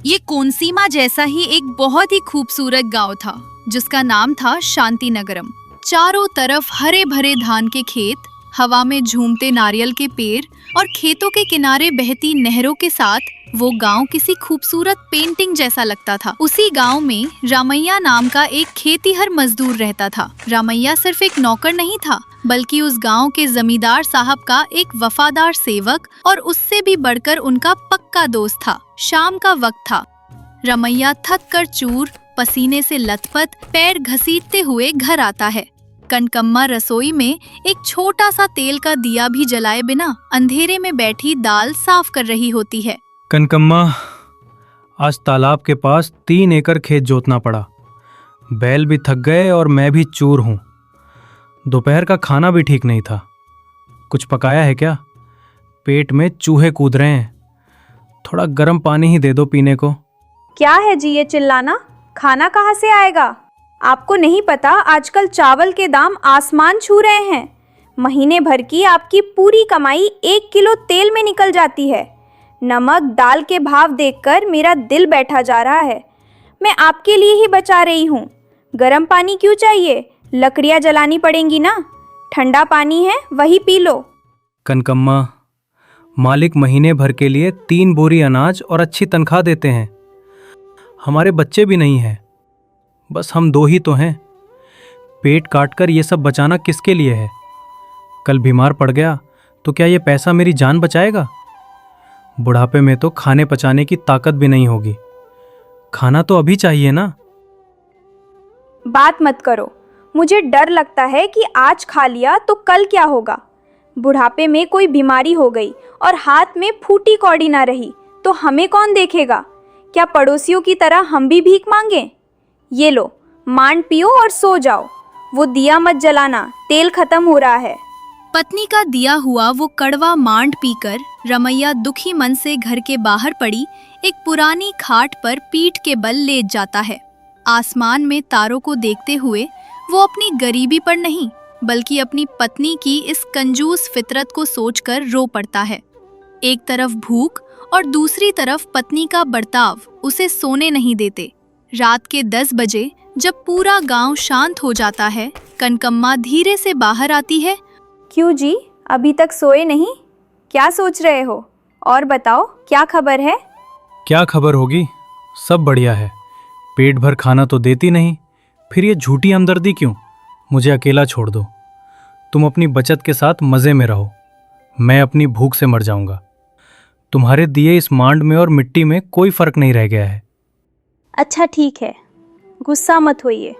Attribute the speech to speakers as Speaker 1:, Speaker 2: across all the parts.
Speaker 1: ये कोनसीमा जैसा ही एक बहुत ही खूबसूरत गांव था जिसका नाम था शांतिनगरम। चारों तरफ हरे भरे धान के खेत, हवा में झूमते नारियल के पेड़ और खेतों के किनारे बहती नहरों के साथ वो गांव किसी खूबसूरत पेंटिंग जैसा लगता था। उसी गांव में रामैया नाम का एक खेतीहर मजदूर रहता था। रामैया सिर्फ एक नौकर नहीं था, बल्कि उस गांव के जमींदार साहब का एक वफादार सेवक और उससे भी बढ़कर उनका पक्का दोस्त था। शाम का वक्त था। रामैया थक कर चूर, पसीने से लथपथ, पैर घसीटते हुए घर आता है। कनकम्मा रसोई में एक छोटा सा तेल का दिया भी जलाए बिना अंधेरे में बैठी दाल साफ कर रही होती है।
Speaker 2: कनकम्मा, आज तालाब के पास 3 एकड़ खेत जोतना पड़ा। बैल भी थक गए और मैं भी चूर हूँ। दोपहर का खाना भी ठीक नहीं था। कुछ पकाया है क्या? पेट में चूहे कूद रहे हैं। थोड़ा गर्म पानी ही दे दो पीने को।
Speaker 3: क्या है जी ये चिल्लाना? खाना कहाँ से आएगा? आपको नहीं पता आजकल चावल के दाम आसमान छू रहे हैं। महीने भर की आपकी पूरी कमाई 1 किलो तेल में निकल जाती है। नमक दाल के भाव देखकर मेरा दिल बैठा जा रहा है। मैं आपके लिए ही बचा रही हूँ। गर्म पानी क्यों चाहिए? लकड़ियाँ जलानी पड़ेंगी ना। ठंडा पानी है, वही पी लो।
Speaker 2: कनकम्मा, मालिक महीने भर के लिए 3 बोरी अनाज और अच्छी तनख्वाह देते हैं। हमारे बच्चे भी नहीं हैं, बस हम 2 ही तो हैं। पेट काटकर ये सब बचाना किसके लिए है? कल बीमार पड़ गया तो क्या ये पैसा मेरी जान बचाएगा? बुढ़ापे में तो खाने पचाने की ताकत भी नहीं होगी। खाना तो अभी चाहिए ना।
Speaker 3: बात मत करो। मुझे डर लगता है कि आज खा लिया तो कल क्या होगा। बुढ़ापे में कोई बीमारी हो गई और हाथ में फूटी कौड़ी ना रही तो हमें कौन देखेगा? क्या पड़ोसियों की तरह हम भी भीख मांगे? ये लो, मांड पियो और सो जाओ। वो दिया मत जलाना, तेल खत्म हो रहा है।
Speaker 1: पत्नी का दिया हुआ वो कड़वा मांड पीकर रमैया दुखी मन से घर के बाहर पड़ी एक पुरानी खाट पर पीठ के बल लेट जाता है। आसमान में तारों को देखते हुए वो अपनी गरीबी पर नहीं, बल्कि अपनी पत्नी की इस कंजूस फितरत को सोचकर रो पड़ता है। एक तरफ भूख और दूसरी तरफ पत्नी का बर्ताव उसे सोने नहीं देते। रात के 10 बजे जब पूरा गांव शांत हो जाता है, कनकम्मा धीरे से बाहर आती है।
Speaker 3: क्यों जी, अभी तक सोए नहीं? क्या सोच रहे हो? और बताओ, क्या खबर है?
Speaker 2: क्या खबर होगी, सब बढ़िया है। पेट भर खाना तो देती नहीं, फिर ये झूठी हमदर्दी क्यों? मुझे अकेला छोड़ दो। तुम अपनी बचत के साथ मज़े में रहो, मैं अपनी भूख से मर जाऊंगा। तुम्हारे दिए इस मांड में और मिट्टी में कोई फर्क नहीं रह गया है।
Speaker 3: अच्छा ठीक है, गुस्सा मत होइए।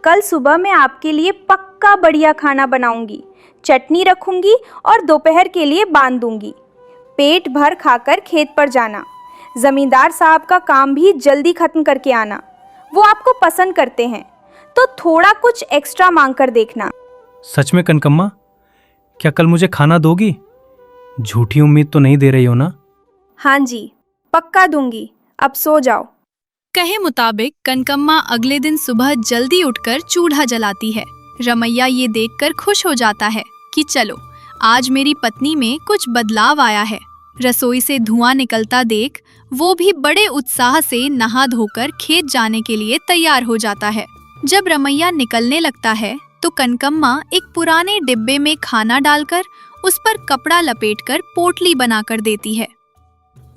Speaker 3: कल सुबह मैं आपके लिए पक्का बढ़िया खाना बनाऊंगी, चटनी रखूंगी और दोपहर के लिए बांध दूंगी। पेट भर खाकर खेत पर जाना। जमींदार साहब का काम भी जल्दी खत्म करके आना। वो आपको पसंद करते हैं तो थोड़ा कुछ एक्स्ट्रा मांग कर देखना।
Speaker 2: सच में कनकम्मा, क्या कल मुझे खाना दोगी? झूठी उम्मीद तो नहीं दे रही हो ना?
Speaker 3: हाँ जी, पक्का दूंगी। अब सो जाओ।
Speaker 1: कहे मुताबिक कनकम्मा अगले दिन सुबह जल्दी उठकर चूल्हा जलाती है। रमैया ये देखकर खुश हो जाता है कि चलो, आज मेरी पत्नी में कुछ बदलाव आया है। रसोई से धुआं निकलता देख वो भी बड़े उत्साह से नहा धोकर खेत जाने के लिए तैयार हो जाता है। जब रमैया निकलने लगता है तो कनकम्मा एक पुराने डिब्बे में खाना डालकर उस पर कपड़ा लपेटकर पोटली बनाकर देती है।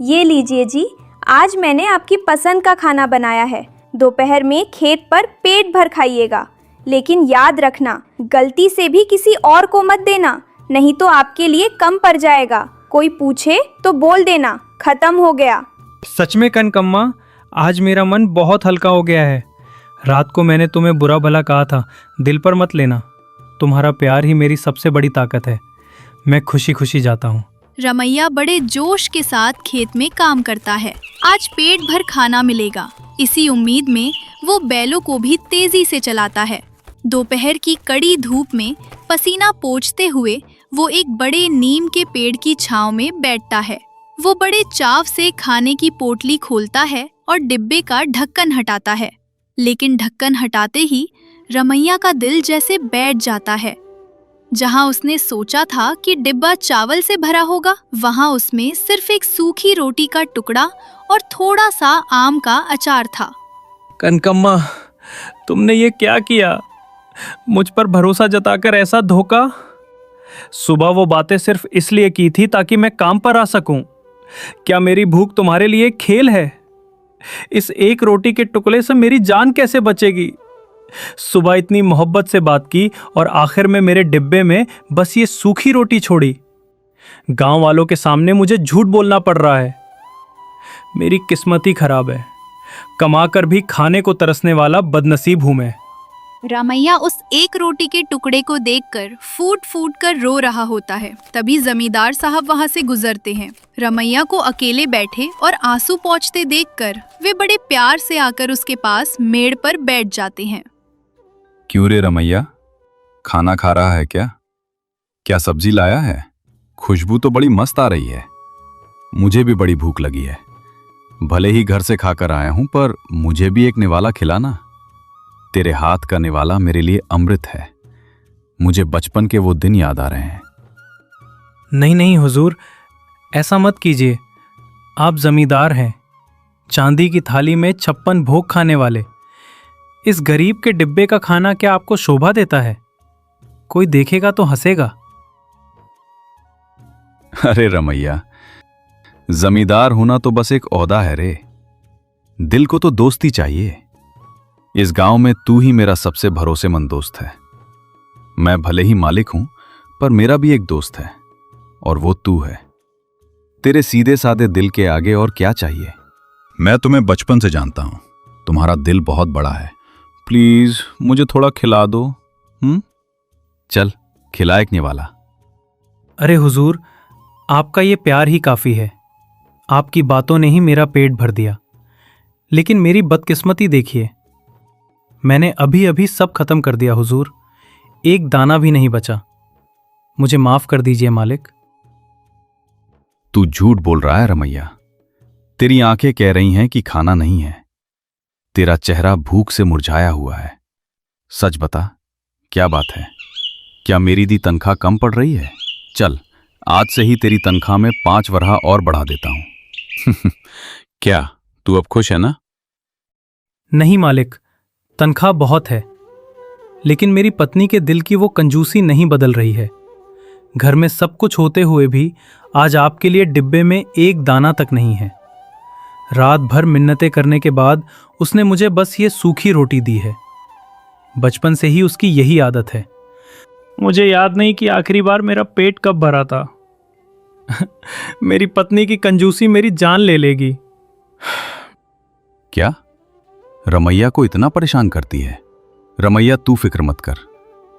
Speaker 3: ये लीजिए जी, आज मैंने आपकी पसंद का खाना बनाया है। दोपहर में खेत पर पेट भर खाइएगा, लेकिन याद रखना, गलती से भी किसी और को मत देना, नहीं तो आपके लिए कम पड़ जाएगा। कोई पूछे तो बोल देना खत्म हो गया।
Speaker 2: सच में कनकम्मा, आज मेरा मन बहुत हल्का हो गया है। रात को मैंने तुम्हें बुरा भला कहा था, दिल पर मत लेना। तुम्हारा प्यार ही मेरी सबसे बड़ी ताकत है। मैं खुशी खुशी जाता हूँ।
Speaker 1: रमैया बड़े जोश के साथ खेत में काम करता है। आज पेट भर खाना मिलेगा, इसी उम्मीद में वो बैलों को भी तेजी से चलाता है। दोपहर की कड़ी धूप में पसीना पोंछते हुए वो एक बड़े नीम के पेड़ की छांव में बैठता है। वो बड़े चाव से खाने की पोटली खोलता है और डिब्बे का ढक्कन हटाता है, लेकिन ढक्कन हटाते ही रमैया का दिल जैसे बैठ जाता है। जहाँ उसने सोचा था कि डिब्बा चावल से भरा होगा, वहाँ उसमें सिर्फ एक सूखी रोटी का टुकड़ा और थोड़ा सा आम का अचार था।
Speaker 2: कनकम्मा, तुमने ये क्या किया? मुझ पर भरोसा जताकर ऐसा धोखा। सुबह वो बातें सिर्फ इसलिए की थी ताकि मैं काम पर आ सकूं। क्या मेरी भूख तुम्हारे लिए एक खेल है? इस एक रोटी के टुकड़े से मेरी जान कैसे बचेगी? सुबह इतनी मोहब्बत से बात की और आखिर में मेरे डिब्बे में बस ये सूखी रोटी छोड़ी। गांव वालों के सामने मुझे झूठ बोलना पड़ रहा है। मेरी किस्मत ही खराब है। कमाकर भी खाने को तरसने वाला बदनसीब हूं मैं।
Speaker 1: रामैया उस एक रोटी के टुकड़े को देखकर फूट फूट कर रो रहा होता है। तभी जमींदार साहब वहाँ से गुजरते हैं। रमैया को अकेले बैठे और आंसू पोंछते देखकर वे बड़े प्यार से आकर उसके पास मेड़ पर बैठ जाते हैं।
Speaker 4: क्यों रे रमैया, खाना खा रहा है क्या? क्या सब्जी लाया है? खुशबू तो बड़ी मस्त आ रही है। मुझे भी बड़ी भूख लगी है। भले ही घर से खाकर आया हूं, पर मुझे भी एक निवाला खिलाना। तेरे हाथ का निवाला मेरे लिए अमृत है। मुझे बचपन के वो दिन याद आ रहे हैं।
Speaker 2: नहीं नहीं हुजूर, ऐसा मत कीजिए। आप जमींदार हैं, चांदी की थाली में 56 भोग खाने वाले। इस गरीब के डिब्बे का खाना क्या आपको शोभा देता है? कोई देखेगा तो हंसेगा।
Speaker 4: अरे रमैया, जमींदार होना तो बस एक ओहदा है रे। दिल को तो दोस्ती चाहिए। इस गांव में तू ही मेरा सबसे भरोसेमंद दोस्त है। मैं भले ही मालिक हूं, पर मेरा भी एक दोस्त है, और वो तू है। तेरे सीधे साधे दिल के आगे और क्या चाहिए? मैं तुम्हें बचपन से जानता हूं। तुम्हारा दिल बहुत बड़ा है। प्लीज मुझे थोड़ा खिला दो। चल खिला एक निवाला।
Speaker 2: अरे हुजूर, आपका ये प्यार ही काफी है। आपकी बातों ने ही मेरा पेट भर दिया। लेकिन मेरी बदकिस्मती देखिए, मैंने अभी अभी सब खत्म कर दिया हुजूर। एक दाना भी नहीं बचा। मुझे माफ कर दीजिए मालिक।
Speaker 4: तू झूठ बोल रहा है रमैया। तेरी आंखें कह रही हैं कि खाना नहीं है। तेरा चेहरा भूख से मुरझाया हुआ है। सच बता, क्या बात है? क्या मेरी दी तनख्वाह कम पड़ रही है? चल, आज से ही तेरी तनख्वाह में 5 वरहा और बढ़ा देता हूं। क्या तू अब खुश है ना?
Speaker 2: नहीं मालिक, तनख्वाह बहुत है, लेकिन मेरी पत्नी के दिल की वो कंजूसी नहीं बदल रही है। घर में सब कुछ होते हुए भी आज आपके लिए डिब्बे में एक दाना तक नहीं है। रात भर मिन्नतें करने के बाद उसने मुझे बस ये सूखी रोटी दी है। बचपन से ही उसकी यही आदत है। मुझे याद नहीं कि आखिरी बार मेरा पेट कब भरा था। मेरी पत्नी की कंजूसी मेरी जान ले लेगी।
Speaker 4: क्या रमैया को इतना परेशान करती है? रमैया, तू फिक्र मत कर।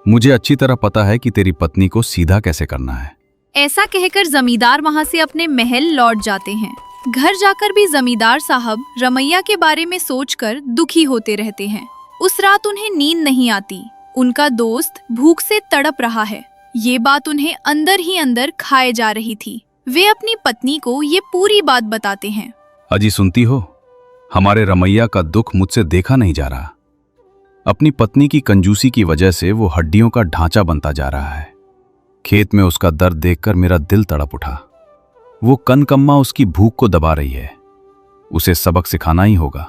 Speaker 4: मुझे अच्छी तरह पता है कि तेरी पत्नी को सीधा कैसे करना है।
Speaker 1: ऐसा कहकर जमींदार वहाँ से अपने महल लौट जाते हैं। घर जाकर भी जमींदार साहब रमैया के बारे में सोचकर दुखी होते रहते हैं। उस रात उन्हें नींद नहीं आती। उनका दोस्त भूख से तड़प रहा है। ये बात उन्हें अंदर ही अंदर खाए जा रही थी। वे अपनी पत्नी को ये पूरी बात बताते हैं।
Speaker 4: अजी सुनती हो, हमारे रमैया का दुख मुझसे देखा नहीं जा रहा। अपनी पत्नी की कंजूसी की वजह से वो हड्डियों का ढांचा बनता जा रहा है। खेत में उसका दर्द देखकर मेरा दिल तड़प उठा। वो कनकम्मा उसकी भूख को दबा रही है। उसे सबक सिखाना ही होगा।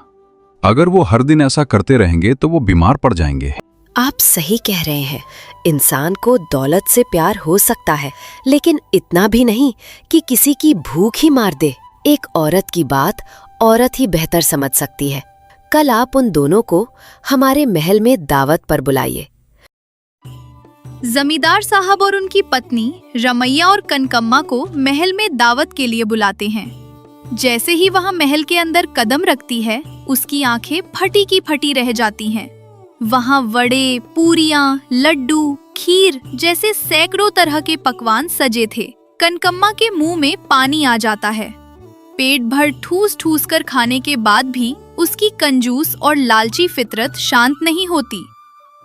Speaker 4: अगर वो हर दिन ऐसा करते रहेंगे तो वो बीमार पड़ जाएंगे।
Speaker 5: आप सही कह रहे हैं। इंसान को दौलत से प्यार हो सकता है, लेकिन इतना भी नहीं कि किसी की भूख ही मार दे। एक औरत की बात औरत ही बेहतर समझ सकती है। कल आप उन दोनों को हमारे महल में दावत पर बुलाइए।
Speaker 1: जमींदार साहब और उनकी पत्नी रमैया और कनकम्मा को महल में दावत के लिए बुलाते हैं। जैसे ही वहाँ महल के अंदर कदम रखती है, उसकी आंखें फटी की फटी रह जाती हैं। वहाँ वड़े, पूरियां, लड्डू, खीर जैसे सैकड़ों तरह के पकवान सजे थे। कनकम्मा के मुंह में पानी आ जाता है। पेट भर ठूस ठूस कर खाने के बाद भी उसकी कंजूस और लालची फितरत शांत नहीं होती।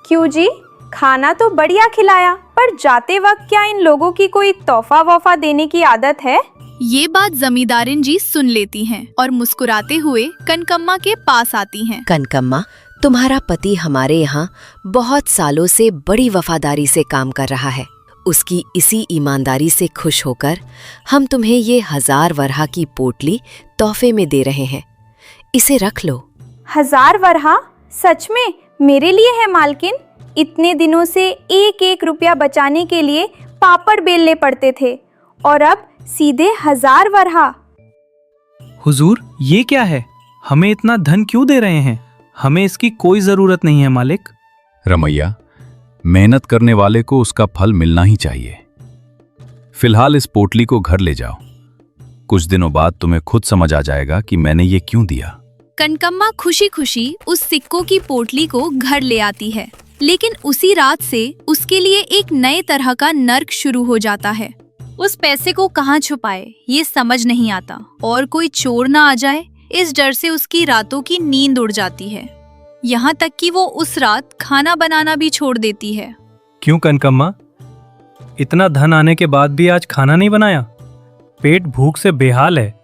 Speaker 3: क्यों जी, खाना तो बढ़िया खिलाया, पर जाते वक्त क्या इन लोगों की कोई तोहफा वोफा देने की आदत है?
Speaker 1: ये बात जमींदारिन जी सुन लेती हैं और मुस्कुराते हुए कनकम्मा के पास आती हैं।
Speaker 5: कनकम्मा, तुम्हारा पति हमारे यहाँ बहुत सालों से बड़ी वफादारी से काम कर रहा है। उसकी इसी ईमानदारी से खुश होकर हम तुम्हें ये 1000 वरहा की पोटली तोहफे में दे रहे हैं। इसे रख लो।
Speaker 3: 1000 वरहा? सच में मेरे लिए है मालकिन? इतने दिनों से एक एक रुपया बचाने के लिए पापड़ बेलने पड़ते थे और अब सीधे 1000 वरहा।
Speaker 2: हुजूर, ये क्या है? हमें इतना धन क्यों दे रहे हैं? हमें इसकी कोई जरूरत नहीं है मालिक।
Speaker 4: रमैया, मेहनत करने वाले को उसका फल मिलना ही चाहिए। फिलहाल इस पोटली को घर ले जाओ। कुछ दिनों बाद तुम्हें खुद समझ आ जाएगा कि मैंने ये क्यों दिया।
Speaker 1: कनकम्मा खुशी खुशी उस सिक्कों की पोटली को घर ले आती है, लेकिन उसी रात से उसके लिए एक नए तरह का नर्क शुरू हो जाता है। उस पैसे को कहाँ छुपाए ये समझ नहीं आता, और कोई चोर ना आ जाए इस डर से उसकी रातों की नींद उड़ जाती है। यहाँ तक कि वो उस रात खाना बनाना भी छोड़ देती है।
Speaker 2: क्यों कनकम्मा, इतना धन आने के बाद भी आज खाना नहीं बनाया? पेट भूख से बेहाल है।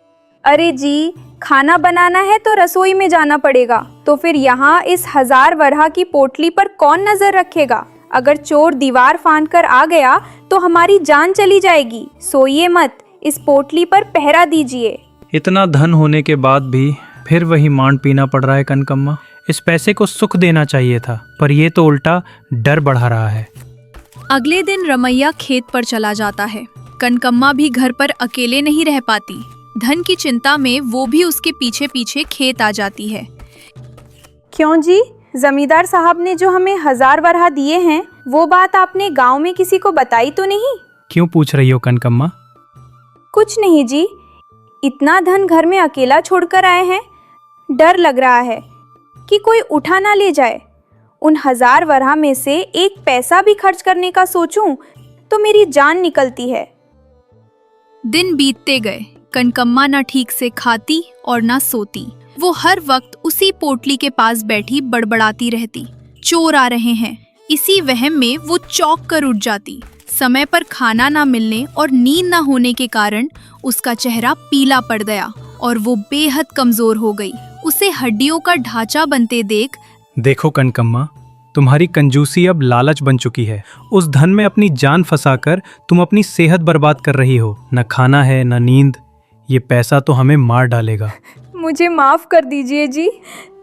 Speaker 3: अरे जी, खाना बनाना है तो रसोई में जाना पड़ेगा, तो फिर यहाँ इस 1000 वरहा की पोटली पर कौन नजर रखेगा? अगर चोर दीवार फांद कर आ गया तो हमारी जान चली जाएगी। सोइए मत, इस पोटली पर पहरा दीजिए।
Speaker 2: इतना धन होने के बाद भी फिर वही मांड पीना पड़ रहा है कनकम्मा। इस पैसे को सुख देना चाहिए था, पर ये तो उल्टा डर बढ़ा रहा है।
Speaker 1: अगले दिन रमैया खेत पर चला जाता है। कनकम्मा भी घर पर अकेले नहीं रह पाती। धन की चिंता में वो भी उसके पीछे पीछे खेत आ जाती है।
Speaker 3: क्यों जी, जमींदार साहब ने जो हमें 1000 वरहा दिए हैं, वो बात आपने गांव में किसी को बताई तो नहीं?
Speaker 2: क्यों पूछ रही हो कनकम्मा?
Speaker 3: कुछ नहीं जी, इतना धन घर में अकेला छोड़कर आए हैं। डर लग रहा है कि कोई उठा ना ले जाए। उन 1000 वरहा में से एक पैसा भी खर्च करने का सोचूं तो मेरी जान निकलती है।
Speaker 1: दिन बीतते गए। कनकम्मा न ठीक से खाती और न सोती। वो हर वक्त उसी पोटली के पास बैठी बड़बड़ाती रहती, चोर आ रहे हैं। इसी वहम में वो चौंक कर उठ जाती। समय पर खाना ना मिलने और नींद ना होने के कारण उसका चेहरा पीला पड़ गया और वो बेहद कमजोर हो गई। उसे हड्डियों का ढांचा बनते देख,
Speaker 2: देखो कनकम्मा, तुम्हारी कंजूसी अब लालच बन चुकी है। उस धन में अपनी जान फंसाकर तुम अपनी सेहत बर्बाद कर रही हो। न खाना है न नींद। ये पैसा तो हमें मार डालेगा।
Speaker 3: मुझे माफ कर दीजिए जी।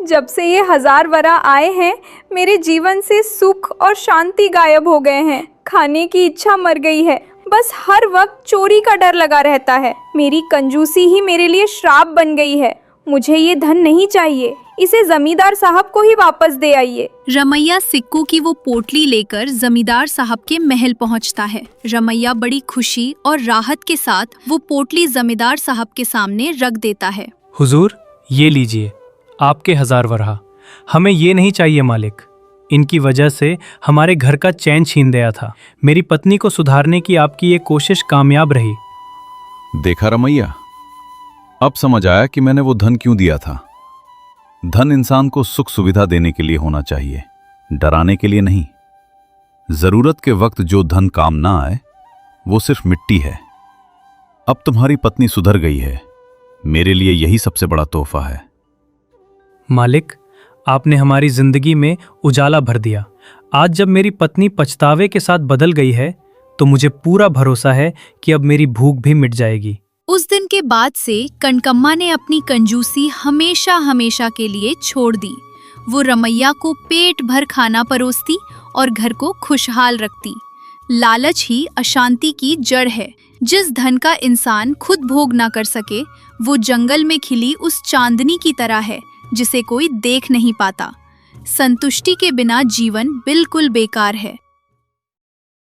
Speaker 3: जब से ये 1000 वरहा आए हैं, मेरे जीवन से सुख और शांति गायब हो गए हैं। खाने की इच्छा मर गई है। बस हर वक्त चोरी का डर लगा रहता है। मेरी कंजूसी ही मेरे लिए श्राप बन गई है। मुझे ये धन नहीं चाहिए। इसे जमींदार साहब को ही वापस दे आइए।
Speaker 1: रमैया सिक्कों की वो पोटली लेकर जमींदार साहब के महल पहुंचता है। रमैया बड़ी खुशी और राहत के साथ वो पोटली जमींदार साहब के सामने रख देता है।
Speaker 2: हुजूर, ये लीजिए आपके 1000 वरहा। हमें ये नहीं चाहिए मालिक। इनकी वजह से हमारे घर का चैन छीन गया था। मेरी पत्नी को सुधारने की आपकी ये कोशिश कामयाब रही।
Speaker 4: देखा रमैया, अब समझ आया कि मैंने वो धन क्यों दिया था। धन इंसान को सुख सुविधा देने के लिए होना चाहिए, डराने के लिए नहीं। जरूरत के वक्त जो धन काम ना आए वो सिर्फ मिट्टी है। अब तुम्हारी पत्नी सुधर गई है, मेरे लिए यही सबसे बड़ा तोहफा है।
Speaker 2: मालिक, आपने हमारी जिंदगी में उजाला भर दिया। आज जब मेरी पत्नी पछतावे के साथ बदल गई है तो मुझे पूरा भरोसा है कि अब मेरी भूख भी मिट जाएगी।
Speaker 1: उस दिन के बाद से कनकम्मा ने अपनी कंजूसी हमेशा हमेशा के लिए छोड़ दी। वो रमैया को पेट भर खाना परोसती और घर को खुशहाल रखती। लालच ही अशांति की जड़ है। जिस धन का इंसान खुद भोग ना कर सके, वो जंगल में खिली उस चांदनी की तरह है जिसे कोई देख नहीं पाता। संतुष्टि के बिना जीवन बिल्कुल बेकार है।